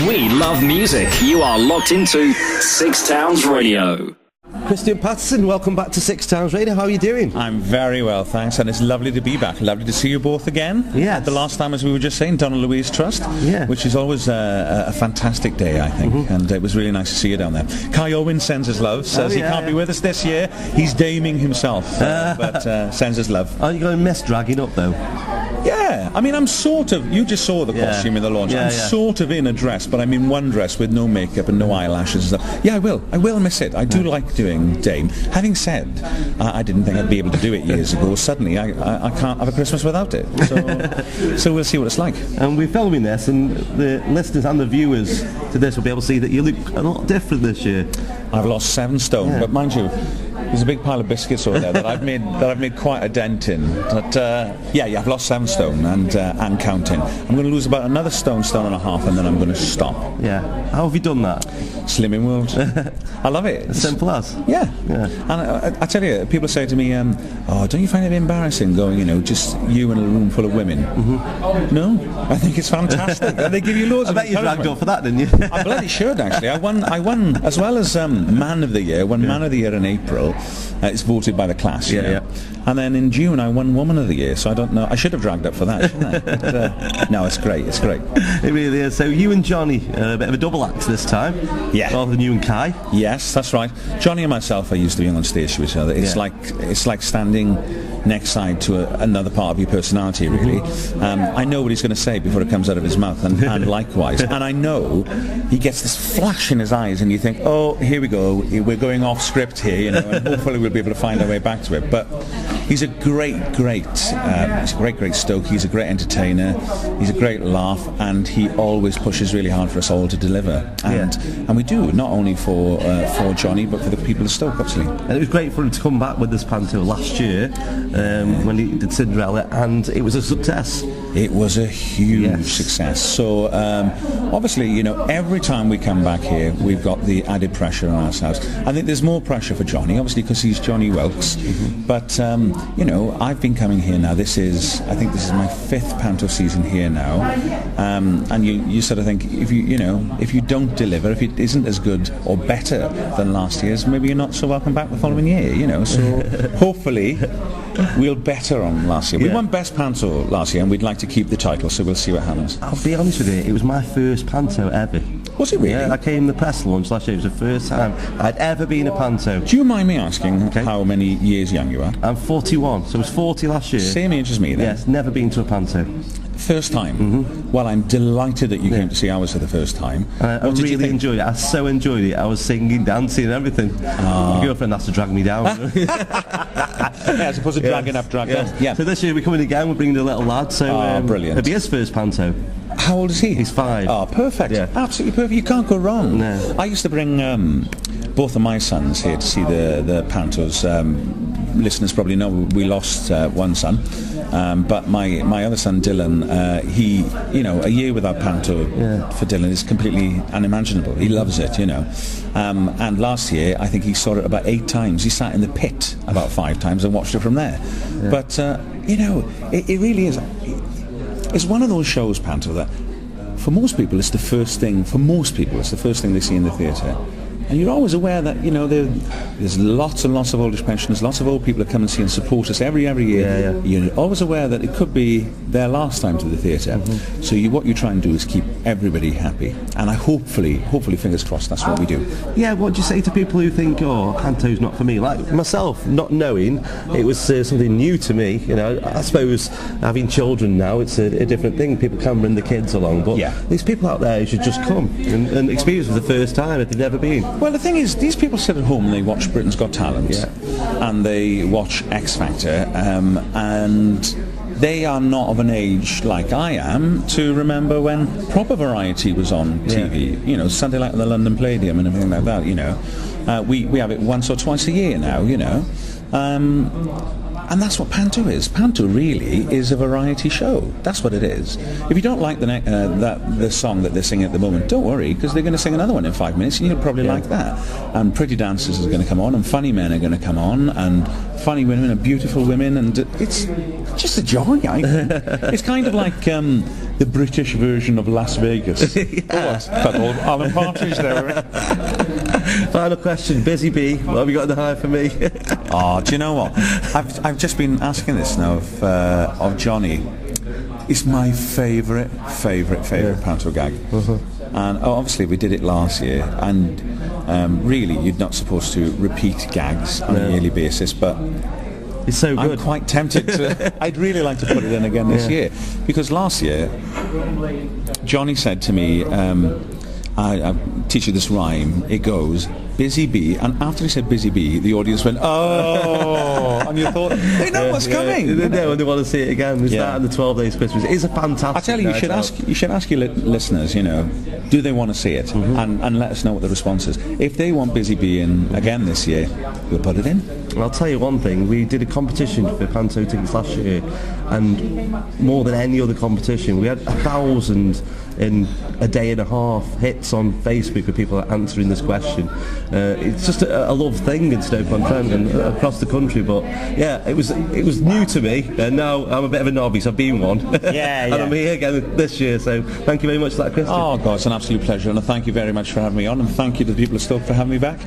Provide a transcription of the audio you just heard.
We love music. You are locked into Six Towns Radio. Christian Patterson, welcome back to Six Towns Radio. How are you doing? I'm very well, thanks, and it's lovely to be back. Lovely to see you both again. Yes. The last time, as we were just saying, Donna Louise Trust, which is always a fantastic day, I think, and it was really nice to see you down there. Kai Owen sends his love, says he can't be with us this year. He's daming himself, but sends his love. Are you going to miss dragging up, though? Yeah, I mean, I'm sort of, you just saw the costume in the launch. I'm sort of in a dress, but I'm in one dress with no makeup and no eyelashes and stuff. Yeah, I will miss it. I do like doing Dame. Having said, I didn't think I'd be able to do it years ago. Suddenly, I can't have a Christmas without it. So we'll see what it's like. And we're filming this, and the listeners and the viewers to this will be able to see that you look a lot different this year. I've lost 7 stone, but mind you, there's a big pile of biscuits over there that I've made quite a dent in. But I've lost 7 stone and counting. I'm going to lose about another stone and a half, and then I'm going to stop. Yeah. How have you done that? Slimming world. I love it. As simple as. Yeah. And I tell you, people say to me, "Oh, don't you find it embarrassing going, just you in a room full of women?" No, I think it's fantastic. They give you loads. I bet you dragged up for that, didn't you? I bloody should actually. I won as well as Man of the Year. Won Man of the Year in April. It's voted by the class. And then in June I won Woman of the Year. So I don't know. I should have dragged up for that, shouldn't I? But, no, it's great. It's great. It really is. So you and Johnny, a bit of a double act this time. Yeah. Rather than you and Kai. Yes, that's right. Johnny and myself are used to being on stage with each other. It's like standing next side to another part of your personality, really. I know what he's going to say before it comes out of his mouth, and likewise. And I know he gets this flash in his eyes, and you think, oh, here we go. We're going off script here, and hopefully we'll be able to find our way back to it. But he's a great stoke. He's a great entertainer. He's a great laugh, and he always pushes really hard for us all to deliver. And we do, not only for Johnny, but for the people of Stoke, absolutely. And it was great for him to come back with this panto last year when he did Cinderella, and it was a success. It was a huge success. So obviously, every time we come back here, we've got the added pressure on ourselves. I think there's more pressure for Johnny, obviously, because he's Johnny Wilkes. But I've been coming here now. I think this is my 5th panto season here now. And you sort of think, if you don't deliver, if it isn't as good or better than last year's, maybe you're not so welcome back the following year. So hopefully we'll better on last year. We won Best Panto last year, and we'd like to keep the title, so we'll see what happens. I'll be honest with you, it was my first panto ever. Was it really? Yeah, I came to the press launch last year. It was the first time I'd ever been a panto. Do you mind me asking how many years young you are? I'm 41, so I was 40 last year. Same age as me then? Yes, never been to a panto. First time? Well, I'm delighted that you came to see ours for the first time. I really enjoyed it. I so enjoyed it. I was singing, dancing and everything. My girlfriend has to drag me down. As opposed to dragging up, dragging down. Yeah. So this year we're coming again, we're bringing the little lad. So brilliant. It'll be his first panto. How old is he? He's 5. Oh, perfect. Yeah. Absolutely perfect. You can't go wrong. No. I used to bring both of my sons here to see the pantos. Listeners probably know we lost one son, but my other son Dylan, he a year without panto for Dylan is completely unimaginable. He loves it, and last year I think he saw it about 8 times. He sat in the pit about 5 times and watched it from there. But it really is. It's one of those shows, panto, that for most people it's the first thing. For most people, it's the first thing they see in the theatre. And you're always aware that there's lots and lots of oldish pensioners, lots of old people that come and see and support us every year. You're always aware that it could be their last time to the theatre. So what you try and do is keep everybody happy. And I hopefully, fingers crossed, that's what we do. Yeah, what do you say to people who think, panto's not for me? Like myself, not knowing, it was something new to me. I suppose having children now, it's a different thing. People can bring the kids along, but these people out there should just come and experience it for the first time if they've never been. Well, the thing is, these people sit at home and they watch Britain's Got Talent, and they watch X Factor, and they are not of an age like I am to remember when proper variety was on TV. Sunday night at the London Palladium and everything like that. We have it once or twice a year now. And that's what panto is. Panto really is a variety show. That's what it is. If you don't like the song that they're singing at the moment, don't worry, because they're going to sing another one in 5 minutes, and you'll probably like that. And Pretty Dancers is going to come on, and Funny Men are going to come on, and funny women and beautiful women, and it's just a joy. It's kind of like the British version of Las Vegas. But all Alan Partridge there. Final question, Busy Bee, what have you got in the hire for me? Oh, do you know what? I've just been asking this now of Johnny. It's my favourite panto gag. And obviously we did it last year, and really you're not supposed to repeat gags on a yearly basis, but it's so good. I'm quite tempted to. I'd really like to put it in again this year, because last year Johnny said to me, I teach you this rhyme. It goes, Busy Bee, and after he said Busy Bee, the audience went, oh, and you thought, they know what's coming. They know, and they want to see it again. It's that and the 12 Days Christmas. It's a fantastic. I tell you, you should ask your listeners, do they want to see it, and let us know what the response is. If they want Busy Bee in again this year, we'll put it in. I'll tell you one thing, we did a competition for panto tickets last year, and more than any other competition, we had 1,000 in a day and a half hits on Facebook with people answering this question. It's just a love thing in Stoke-on-Trent and across the country, but yeah, it was new to me, and now I'm a bit of a novice. I've been one, and I'm here again this year, so thank you very much for that, Christian. Oh God, it's an absolute pleasure, and thank you very much for having me on, and thank you to the people of Stoke for having me back.